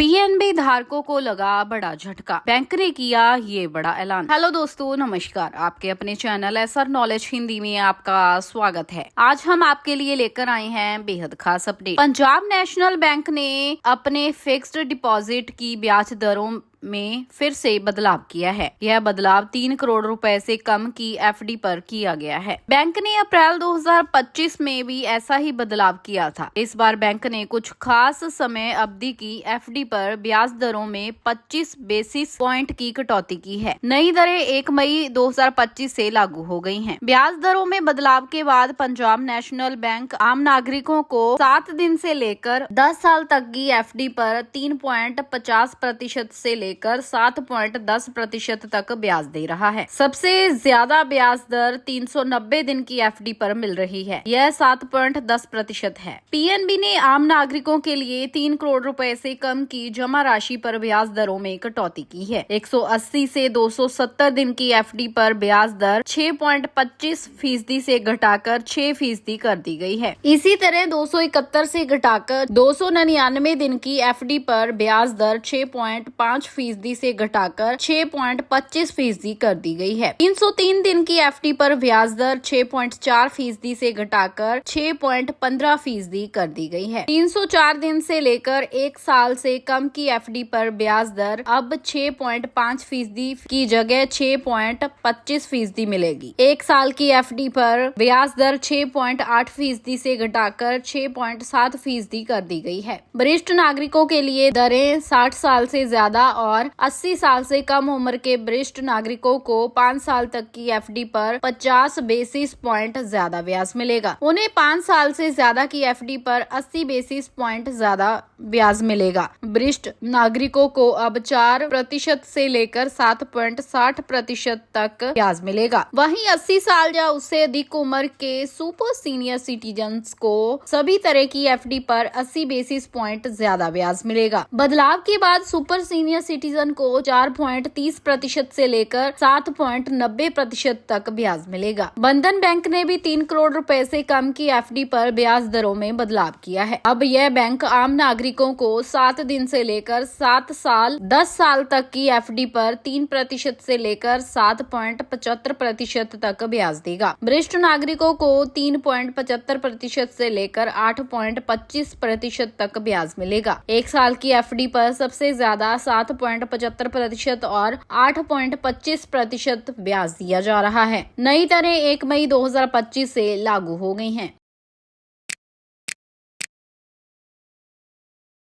PNB धारकों को लगा बड़ा झटका, बैंक ने किया ये बड़ा ऐलान। हेलो दोस्तों, नमस्कार। आपके अपने चैनल एसआर नॉलेज हिंदी में आपका स्वागत है। आज हम आपके लिए लेकर आए हैं बेहद खास अपडेट। पंजाब नेशनल बैंक ने अपने फिक्स्ड डिपॉजिट की ब्याज दरों में फिर से बदलाव किया है। यह बदलाव 3 करोड़ रुपए से कम की एफडी पर किया गया है। बैंक ने अप्रैल 2025 में भी ऐसा ही बदलाव किया था। इस बार बैंक ने कुछ खास समय अवधि की एफडी पर ब्याज दरों में 25 बेसिस पॉइंट की कटौती की है। नई दरें 1 मई 2025 से लागू हो गई हैं। ब्याज दरों में बदलाव के बाद पंजाब नेशनल बैंक आम नागरिकों को 7 दिन से लेकर 10 साल तक की एफडी पर 3.50% से लेकर 7.10% तक ब्याज दे रहा है। सबसे ज्यादा ब्याज दर 390 दिन की एफडी पर मिल रही है। यह 7.10% है। पीएनबी ने आम नागरिकों के लिए 3 करोड़ रुपए से कम की जमा राशि पर ब्याज दरों में कटौती की है। 180 से 270 दिन की एफडी पर ब्याज दर 6.25% से घटाकर 6% कर दी गई है। इसी तरह 271 से घटाकर 299 दिन की एफडी पर ब्याज दर 6.5% से घटाकर 6.25% कर दी गई है। 303 दिन की एफडी पर ब्याज दर 6.4% से घटाकर 6.15% कर दी गई है। 304 दिन से लेकर 1 साल से कम की एफडी पर ब्याज दर अब 6.5% की जगह 6.25% मिलेगी। 1 साल की एफडी पर ब्याज दर 6.8% से घटाकर 6.7% कर दी गई है। वरिष्ठ नागरिकों के लिए दरें 60 साल से ज्यादा और 80 साल से कम उम्र के वरिष्ठ नागरिकों को 5 साल तक की एफडी पर 50 बेसिस पॉइंट ज्यादा ब्याज मिलेगा। उन्हें 5 साल से ज्यादा की एफडी पर 80 बेसिस पॉइंट ज्यादा ब्याज मिलेगा। वरिष्ठ नागरिकों को अब 4% से लेकर 7.60% तक ब्याज मिलेगा। वहीं 80 साल या उससे अधिक उम्र के सुपर सीनियर सिटीजन्स को सभी तरह की एफडी पर 80 बेसिस पॉइंट ज्यादा ब्याज मिलेगा। बदलाव के बाद सुपर सीनियर सिटीजन को 4.30% से लेकर 7.90% तक ब्याज मिलेगा। बंधन बैंक ने भी 3 करोड़ रुपए से कम की एफडी पर ब्याज दरों में बदलाव किया है। अब यह बैंक आम नागरिकों को 7 दिन से लेकर 7 साल 10 साल तक की एफडी पर 3% से लेकर 7.75% तक ब्याज देगा। वरिष्ठ नागरिकों को 3.75% से लेकर 8.25% तक ब्याज मिलेगा। 1 साल की एफडी पर सबसे ज्यादा 7.75% और 8.25% ब्याज दिया जा रहा है। नई दरें 1 मई 2025 से लागू हो गई हैं।